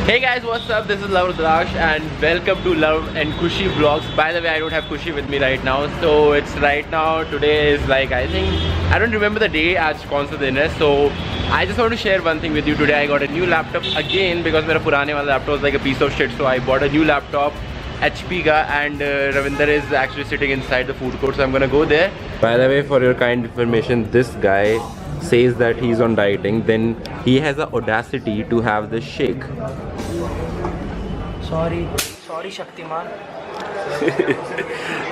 Hey guys, what's up? This is Love Rudraksh and welcome to Love and Kushi vlogs. By the way, I don't have Kushi with me right now, so it's right now. Today is like I don't remember the day. आज कौन सा दिन है? So I just want to share one thing with you today. I got a new laptop again because मेरा पुराने वाला laptop was like a piece of shit. So I bought a new laptop, HP का, and Ravinder is actually sitting inside the food court. So I'm gonna go there. By the way, for your kind information, this guy says that he's on dieting, then he has the audacity to have the shake. Sorry Shaktimaan.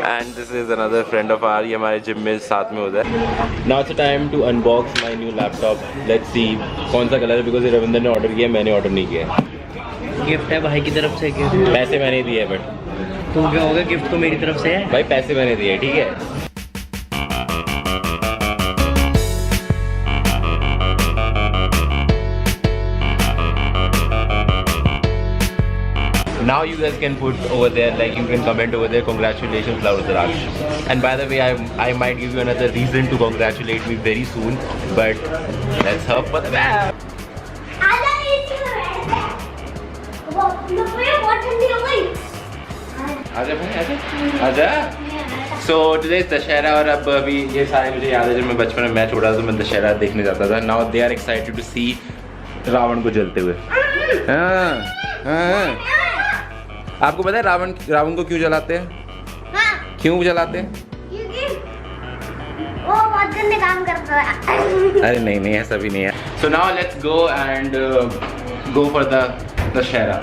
And this is another friend of ours. ये हमारे gym में साथ में उधर. Now it's the time to unbox my new laptop. Let's see कौन सा colour है because Ravinder ने ऑर्डर किया, मैंने ऑर्डर नहीं किया. गिफ्ट है भाई की तरफ से. गिफ्ट पैसे मैंने दिए बट तो क्या होगा, गिफ्ट तो मेरी तरफ से है भाई, पैसे मैंने दिए, ठीक है. Now you guys can put over there, like you can comment over there, congratulations Love Rudraksh. And by the way, I might give you another reason to congratulate me very soon, but let's hope for the best. आजा भाई, आजा. So today is Dussehra और अब अभी ये सारे मुझे याद है जब मैं बचपन में मैच उड़ा था तो मैं दशहरा देखने जाता था. Now they are excited to see Ravan को जलते हुए. हाँ. आपको पता है रावण को क्यों जलाते हैं? हाँ. क्यों जलाते हैं? क्योंकि वो बहुत गंदे काम करता है. अरे नहीं ऐसा भी नहीं है. So now let's go and go for the Dussehra.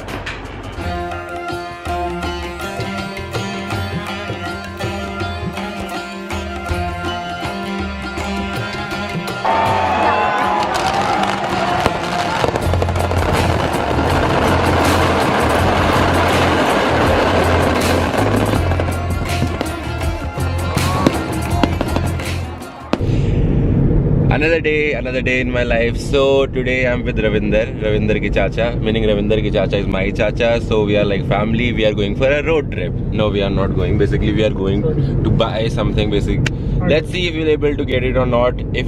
Another day in my life. So today I'm with Ravinder ki chacha, meaning Ravinder ki chacha is my chacha. So we are like family. We are going for a road trip. No, we are not going. Basically, we are going to buy something. Basic. Let's see if we're able to get it or not. If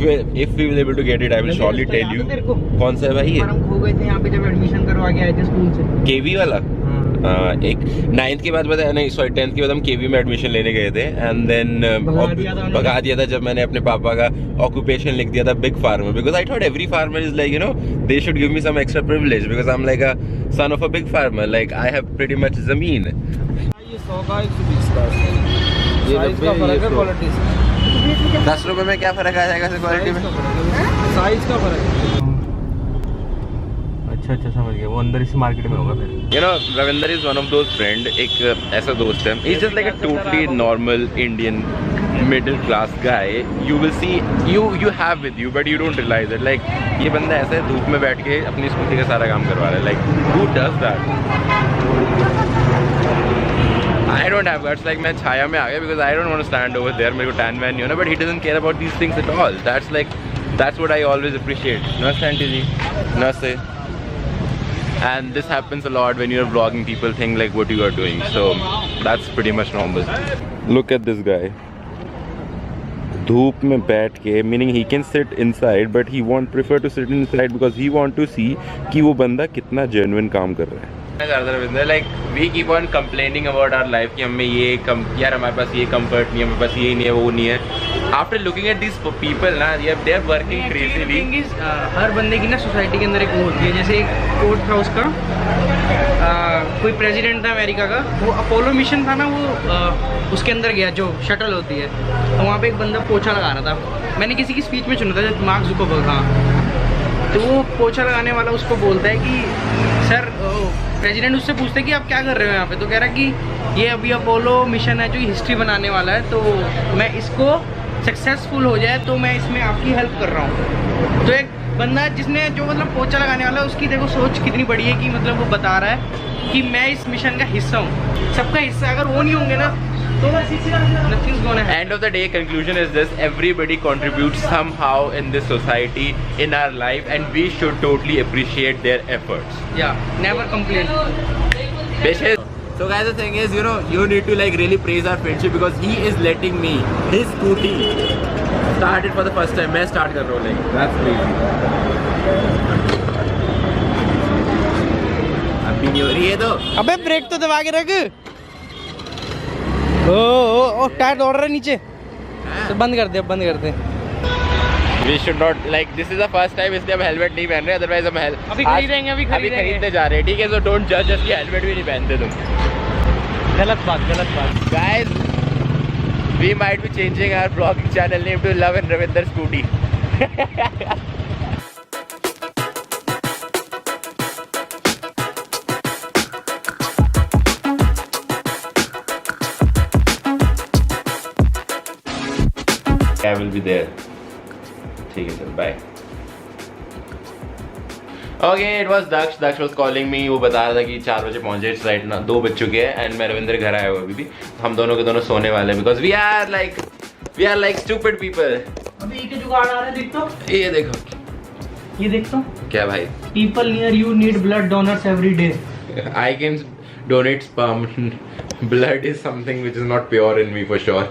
we will able to get it, I will surely tell you. कौन सा है भाई ये? हम खो गए थे यहाँ पे जब एडमिशन करवा के आए थे स्कूल से. केवी वाला. एक 9th के बाद बताया नहीं, सॉरी 10th के बाद हम केवी में एडमिशन लेने गए थे एंड देन भगा दिया था जब मैंने अपने पापा का ऑक्यूपेशन लिख दिया था big farmer, because I thought every farmer is like they should give me some extra privilege because I am like a son of a big farmer, like I have pretty much जमीन. ये 100 का 120 का size का फर्क है, quality से 10 रुपए में क्या फर्क आ जाएगा क्वालिटी में? साइज का फर्क है. अच्छा समझ गया. वो अंदर इसी मार्केट में होगा फिर. Ravinder is one of those friend. एक ऐसा दोस्त है, he is just like a totally normal Indian middle class guy. You will see you have with you but you don't realize it. Like ये बंदा ऐसा है, धूप में बैठ के अपनी स्कूटी का सारा काम करवा रहा है. Like who does that? I don't have guts. Like मैं छाया में आ गया because I don't want to stand over there. मेरे को टैन वैन नहीं होना, but he doesn't care about these things at all. That's what I always appreciate. नमस्ते आंटी जी. नमस्ते. And this happens a lot when you're vlogging. People think like what you are doing, so that's pretty much normal. Look at this guy. धूप में बैठ के, meaning he can sit inside but he won't prefer to sit inside because he want to see कि वो बंदा कितना genuine काम कर रहा है. Like we keep on complaining about our life कि हमें ये यार हमारे पास ये comfort नहीं है, हमारे पास ये नहीं है, वो नहीं है. After looking at these people ना, they are working crazily. हर बंदे की ना सोसाइटी के अंदर एक वो होती है. जैसे एक कोर्ट था उसका, कोई प्रेसिडेंट था अमेरिका का, वो अपोलो मिशन था ना, वो उसके अंदर गया जो शटल होती है, तो वहाँ पे एक बंदा पोछा लगा रहा था. मैंने किसी की स्पीच में सुना था, जब मार्क जुकरबर्ग था, तो वो पोछा लगाने वाला उसको बोलता है कि सर, प्रेसिडेंट उससे पूछते हैं कि आप क्या कर रहे हो यहाँ पे, तो कह रहा है कि ये अभी अपोलो मिशन है जो हिस्ट्री बनाने वाला है, तो मैं इसको सक्सेसफुल हो जाए तो मैं इसमें आपकी हेल्प कर रहा हूँ. तो एक बंदा जिसने जो मतलब पोछा लगाने वाला है, उसकी देखो सोच कितनी बड़ी है कि मतलब वो बता रहा है कि मैं इस मिशन का हिस्सा हूँ, सबका हिस्सा. अगर वो नहीं होंगे ना तो nothing's gonna happen. End of the day, conclusion is this: everybody contributes somehow in this society, in our life, and we should totally appreciate their efforts. Yeah, never complain. Bitches. So guys, the thing is, you need to like really praise our friendship because he is letting me his scooty start it for the first time. मैं start कर रहा हूँ, like that's crazy. नहीं हो रही है तो। अबे ब्रेक तो दबा के रख। ओ टायर दौड़ रहा है नीचे। तो बंद कर दे, बंद कर दे। We should not like this is the first time इसलिए हम हेलमेट नहीं पहन रहे, अदरवाइज हम अभी खरीदेंगे, अभी खरीदने जा रहे हैं, ठीक है। सो डोंट जज अस कि हेलमेट भी नहीं पहनते तुम। गलत बात। Guys, we might be changing our vlogging channel name to Love and Ravinder Scooty. I will be there. ठीक है sir, bye. Okay, it was Daksh was calling me. वो बता रहा था कि 4 बजे पहुंचे। इट्स राइट ना 2 बज चुके हैं एंड मैं रविंदर घर आया हुआ अभी भी। हम दोनों के दोनों सोने वाले हैं because we are like stupid people. अभी एक जुगाड़ आ रहा है, देख तो। ये देखो, ये देख तो। क्या भाई? People near you need blood donors every day. I can donate sperm. Blood is something which is not pure in me for sure.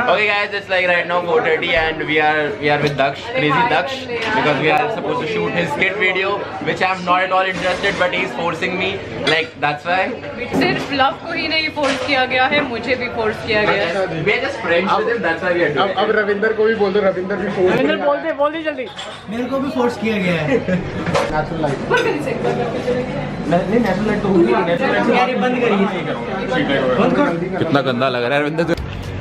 Okay guys, it's like right now 4:30 and we are with Daksh, crazy Daksh, because we are supposed to shoot his skit video, which I'm not at all interested, but he's forcing me, like that's why. सिर्फ love को ही नहीं force किया गया है, मुझे भी force किया गया है। We are just friends with him, that's why we are doing it. अब रविंदर को भी बोल दो, रविंदर भी फोर्स। रविंदर बोल दे जल्दी। मेरे को भी फोर्स किया गया है। Natural light. नहीं नेचुरल लाइट तो होगी, नेचुरल लाइट यार बंद करिए। कितना गंदा लग रहा है Ravinder.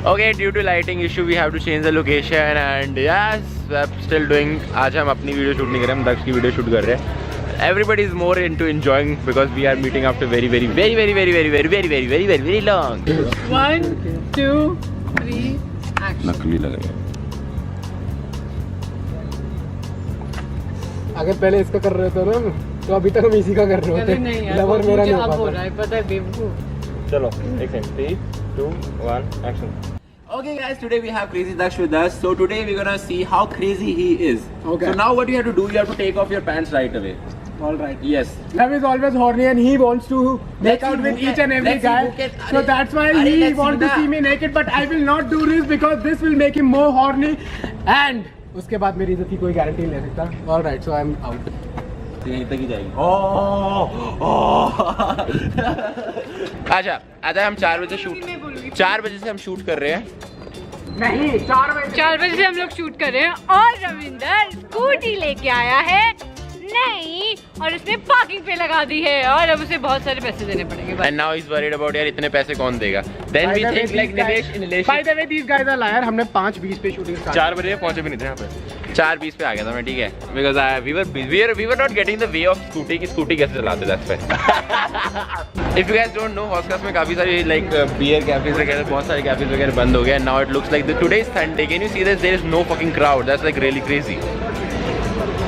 Okay, due to lighting issue we have to change the location and yes, I'm still doing। आज हम अपनी वीडियो शूट नहीं कर रहे, हम दक्ष की वीडियो शूट कर रहे हैं। Everybody is more into enjoying because we are meeting after very long। 1, 2, 3 action। नकली लग रहा है। अगर पहले इसका कर रहे थे ना, तो अभी तक हम इसी का कर रहे अरे नहीं होते। यार, लवर मेरा मुझे नहीं अब हो हो रहा है, पता है बेवकूफ। चलो एक second, 3, 2, 1 action. Okay guys, today we have Crazy Daksh with us. So today we're gonna see how crazy he is. Okay. So now what you have to do, you have to take off your pants right away. All right. Yes. Love is always horny and he wants to make Let's out see with who each can- and every let's see guy. who can- So that's why let's he see wants to na. see me naked, but I will not do this because this will make him more horny. And उसके बाद मेरी इज्जत की कोई guarantee नहीं ले सकता। All right, so I'm out. यहीं तक ही जाएगी। अच्छा हम 4 बजे से हम शूट कर रहे हैं। नहीं, 4 बजे से हम लोग शूट कर रहे हैं और रविंदर स्कूटी लेके आया है नहीं, और उसने पार्किंग पे लगा दी है और अब उसे बहुत सारे पैसे देने पड़ेंगे। And now he's worried about यार इतने पैसे कौन देगा। Then we think like Nilesh By the way, these guys are liar. हमने 5:20 पे शूटिंग स्टार्ट। 4 बजे पहुंचे भी नहीं थे यहाँ पे। 4:20 पे आ गया था मैं, ठीक है। Because we were not getting the way of scooty कि scooty कैसे चलाते that's why। If you guys don't know, हॉस्कास में काफी सारी like beer cafes वगैरह, बहुत सारे cafes वगैरह बंद हो गए। Now it looks like today is Sunday. Can you see this? There is no fucking crowd. That's like really crazy.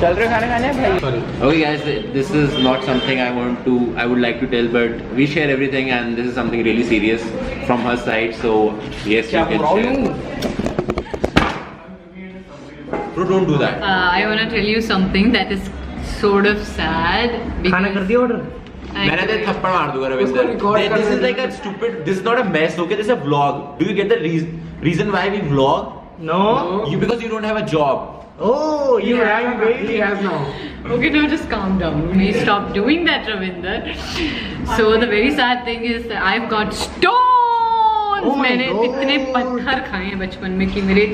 चल रहे खाने भाई। Okay guys, this is not something I would like to tell, but we share everything and this is something really serious from her side, so yes, you can share. Bro, don't do that. I want to tell you something that is sort of sad खाना कर दिया order. मैंने तो थप्पड़ मार दूंगा Ravinder. This is like a stupid, this is not a mess, okay? This is a vlog. Do you get the reason why we vlog? No. Because you don't have a job. Oh, you rang He has now. Okay, now just calm down. Please stop doing that, Ravinder. So the very sad thing is that I've got stones. मैंने इतने पत्थर खाए हैं बचपन में कि मेरे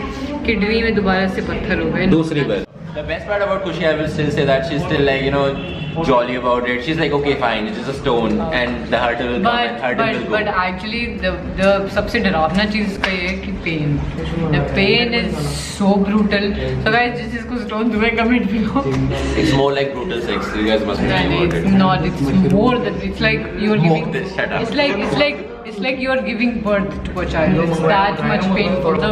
kidney में दोबारा से पत्थर हो गए। दूसरी बार। The best part about Kushi, I will still say that she's still like, you know, jolly about it. She's like, okay, fine, it's just a stone, and the hurdle will come and hurdle will go. But actually the सबसे डरावना चीज इसका ये है कि pain. The pain is so brutal. So guys, जिस जिसको stone दुए comment below. It's more like brutal sex. You guys must be And about it's it. not. It's more than. It's like you're More giving. than shut up. It's like you're giving birth to a child. It's that much painful. The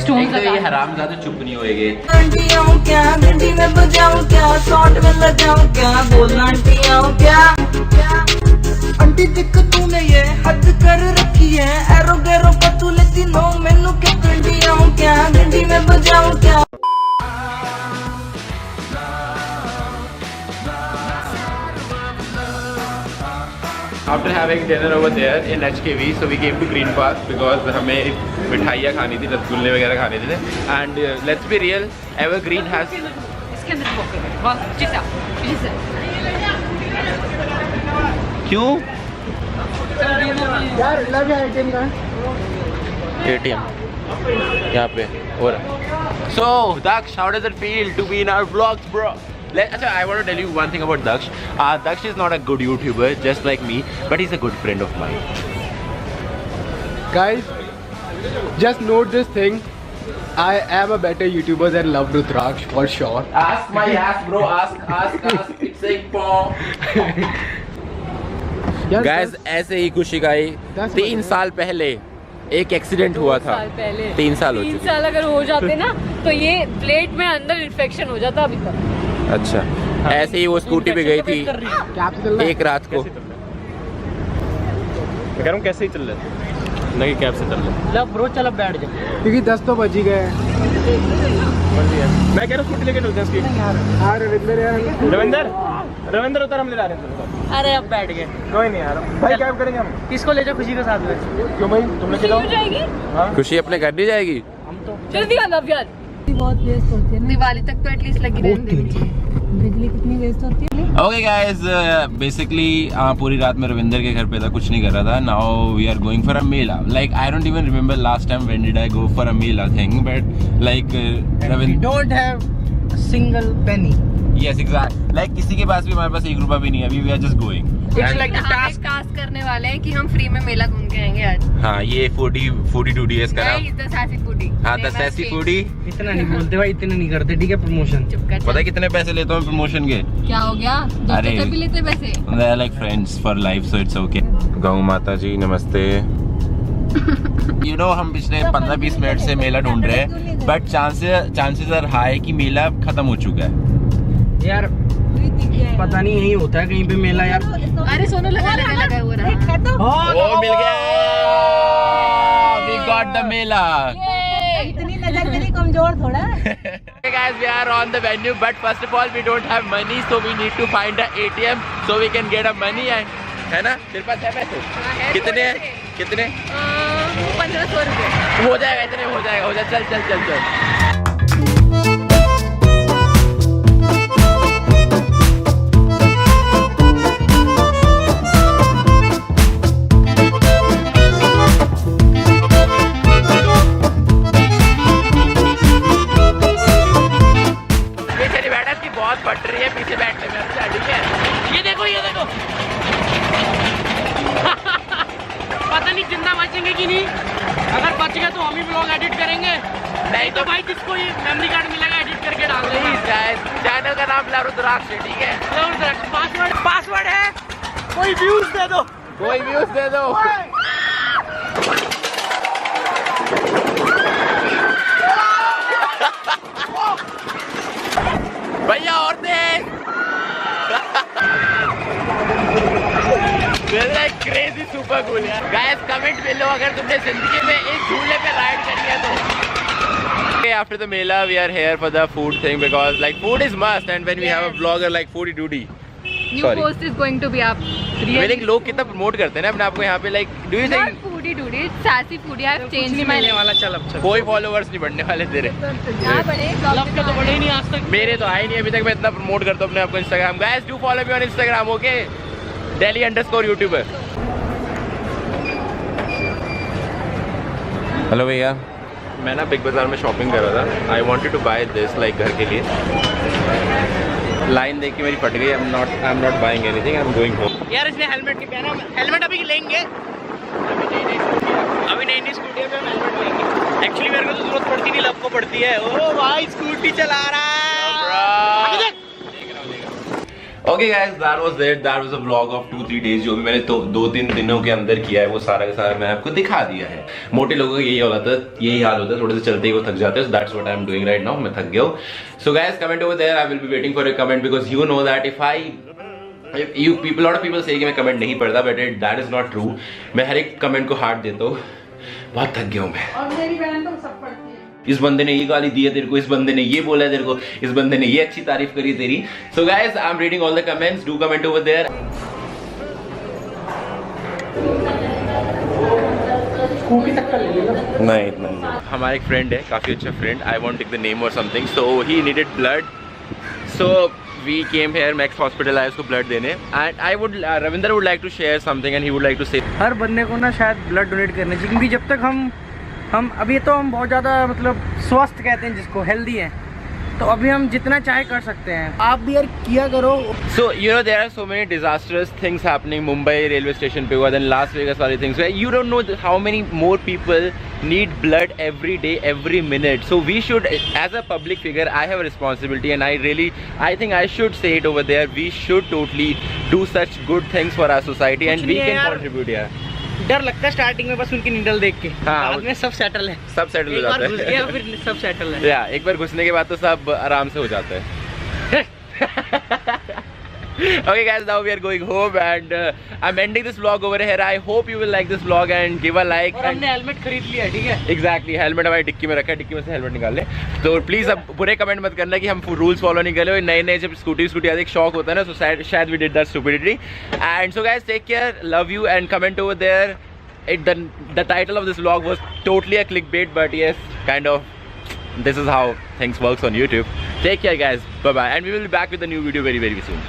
stones एक तो are ये that. हराम ज़्यादा चुप नहीं होएंगे। आंटियाँ क्या गड्डी में बजाऊं क्या शॉट में लगाऊं क्या बोल आंटियाँ क्या आंटी दिख तूने ये हद कर रखी है एरो गैरो पतू लेती नो मैनू क्या गड्डियाँ क्या गड्डी में बजाऊं क्या। After having dinner over there in HKV, so we came to Green Park because हमें मिठाइयाँ खानी थी, रसगुल्ले वगैरह खाने थे। And let's be real, Evergreen has इसके अंदर वॉक कर बस पीछे से क्यों? यार लग है ATM का ATM यहाँ पे हो रहा. So Daksh, how does it feel to be in our vlogs, bro? Achha, I want to tell you one thing about Daksh. Daksh is not a good YouTuber, just like me, but he's a good friend of mine. guys, just note this thing. I am a better YouTuber than Love Rudraksh for sure. Ask my ass, bro. Ask. It's like pong. यार Guys, ऐसे ही खुशी का ही 3 साल पहले एक accident हुआ था. 3 साल हो 3 चुके. साल अगर हो जाते ना तो ये प्लेट में अंदर इन्फेक्शन हो जाता अभी तक. अच्छा, ऐसे ही वो स्कूटी पे गई थी क्या आपसे चल रहा है? एक रात को. मैं कह रहा हूँ कैसे ही चल रहे थे, नहीं कैब से चल रहे. लब ब्रो चल अब बैठ जा. क्योंकि 10 तो बज ही गए. मैं कह रहा हूँ स्कूटी लेके चलते हैं इसकी. हाँ रविंदर यार. रविंदर उतर, हम ले जा रहे हैं. अरे अब बैठ गए. कोई नहीं यार, भाई कैब करेंगे हम. किसको ले जाओ खुशी के साथ में? क्यों भाई, तुम लेके जाओ. हो जाएगी खुशी अपने घर नहीं जाएगी. जल्दी आना यार. बहुत वेस्ट होती है ना, दिवाली तक तो एटलीस्ट लगी रहने देनी चाहिए. बिजली कितनी वेस्ट होती है. ओके गाइस, बेसिकली पूरी रात में रविंदर के घर पे था, कुछ नहीं कर रहा था. Now we are going for a mela. Like I don't even remember last time when did I go for a mela thing, but like Ravinder don't have single penny. Yes exact. Like किसी के पास भी, हमारे पास 1 रुपया भी नहीं है. अभी we are just going. It's like the हम टास्क. टास्क करने वाले हैं कि हम फ्री में मेला घूम के आएंगे आज. हाँ, ये 42 डेज का नहीं, द सासी फूडी. हाँ, द सैसी फूडी. इतना नहीं बोलते भाई, इतना नहीं करते. ठीक है, प्रमोशन. चुप कर. पता है कितने पैसे लेता हूँ प्रमोशन के? क्या हो गया? अरे. दोस्तों से भी लेते पैसे. They are like friends for life, so it's okay. गौ माता जी नमस्ते. You know, हम पिछले 15-20 मिनट से मेला ढूंढ रहे हैं, बट चांसेस आर हाई कि मेला खत्म हो चुका है. यार पता नहीं, यही होता है कहीं पे मेला यार. अरे सोनू लगा हुआ रहा. ओ मिल गया. We got the मेला. इतनी नजर मेरी कमजोर थोड़ा. Okay guys, we are on the venue, but first of all we don't have money, so we need to find a ATM so we can get a money. And है ना, तेरे पास है पैसे? कितने हैं? कितने? 1500 रुपए. हो जाएगा, इतने हो जाएगा. चल. बहुत फट रही है पीछे बैठने में. अच्छा ठीक है. ये देखो पता नहीं जिंदा बचेंगे कि नहीं. अगर बच गए तो हम ही ब्लॉग एडिट करेंगे, नहीं तो भाई जिसको ये मेमोरी कार्ड मिलेगा एडिट करके डाल देंगे. चैनल का नाम रुद्राक्ष है, ठीक है. पासवर्ड है. कोई व्यूज दे दो. भैया और तेज. क्रेजी सुपर कूल यार. गाइस कमेंट में लो अगर तुमने जिंदगी में इस झूले पे राइड करी है तो. After the mela we are here for the food thing because like food is must, and when we have a vlogger like foodie doodie. New Sorry. post is going to be up. Meaning लोग कितना promote करते हैं ना अपने आप को यहाँ पे. like do you Not think foodie duty, it's sassy foodie. I have कुछ changed नहीं my मिलने name. वाला. चल अब चल. कोई फॉलोवर्स नहीं बढ़ने वाले तेरे. यहाँ बड़े लब के तो बड़े ही नहीं आज तक. मेरे तो आए नहीं अभी तक. मैं इतना प्रमोट करता हूँ अपने आप को Instagram. Guys do follow me on Instagram. Okay, Delhi_YouTuber. Hello भैया, मैं ना बिग बाजार में शॉपिंग कर रहा था. I wanted to buy this like घर के लिए. लाइन देख के मेरी फट गई. I am not buying anything. I am going home. यार इसने हेलमेट नहीं पहना. हेलमेट अभी लेंगे. अभी नई स्कूटी पे हम हेलमेट लेंगे. एक्चुअली मेरे को तो जरूरत पड़ती नहीं, लब को पड़ती है. ओ भाई स्कूटी चला रहा है. Okay guys, that was it. That was a vlog of 2-3 days. जो भी मैंने तो 2-3 दिनों के अंदर किया है वो सारा का सारा मैंने आपको दिखा दिया है. मोटे लोगों का यही हाल होता है. थोड़े से चलते ही वो थक जाते हैं. That's what I am doing right now. मैं थक गया हूँ. So guys comment over there. I will be waiting for a comment because you know that if lot of people say कि मैं कमेंट नहीं पढ़ता, but that is not true. मैं हर एक कमेंट को हार्ट देता हूँ. बहुत थक गया हूँ मैं. और मेरी बहन तो सब पढ़ती है. इस बंदे ने ये गाली दी है तेरे को, इस बंदे ने ये बोला है तेरे को, इस बंदे ने ये अच्छी तारीफ करी है तेरी. So guys I am reading all the comments. Do comment over there. नहीं इतना. हमारा एक फ्रेंड है, काफी अच्छा friend. I won't take the name or something. So he needed blood. So we came here, Max Hospital आए उसको blood देने, and I would Ravinder would like to share something and he would like to say. हर बंदे को ना शायद blood donate करना चाहिए, क्योंकि जब तक हम अभी तो हम बहुत ज़्यादा मतलब स्वस्थ कहते हैं जिसको, हेल्दी हैं, तो अभी हम जितना चाहे कर सकते हैं। आप भी यार किया करो। So you know there are so many disastrous things happening. Mumbai railway station पे हुआ, then Las Vegas वाली things where you don't know how many more people need blood every day, every minute. So we should, as a public figure, I have a responsibility, and I think I should say it over there. We should totally do such good things for our society, and we can contribute. Yeah. डर लगता है starting में बस उनकी needle देख के, हाँ, बाद में सब सेटल है, सब सेटल हो जाता है। घुस गया फिर सब सेटल है। या एक बार घुसने के बाद तो सब आराम से हो जाता है। Okay guys, now we are going home and I'm ending this vlog over here. I hope you will like this vlog and give a like. और हमने हेलमेट खरीद लिया, ठीक है? Exactly, हेलमेट हमारी डिक्की में रखा है, डिक्की में से हेलमेट निकाल ले। तो प्लीज अब बुरे कमेंट मत करना कि हम रूल्स फॉलो नहीं कर रहे। नए जब स्कूटी आते एक शौक होता है ना, so शायद we did that stupidity. And so guys, take care, love you, and comment over there. The title of this vlog was totally a clickbait, but yes, kind of. This is how things works on YouTube. Take care guys, bye bye, and we will be back with a new video very soon.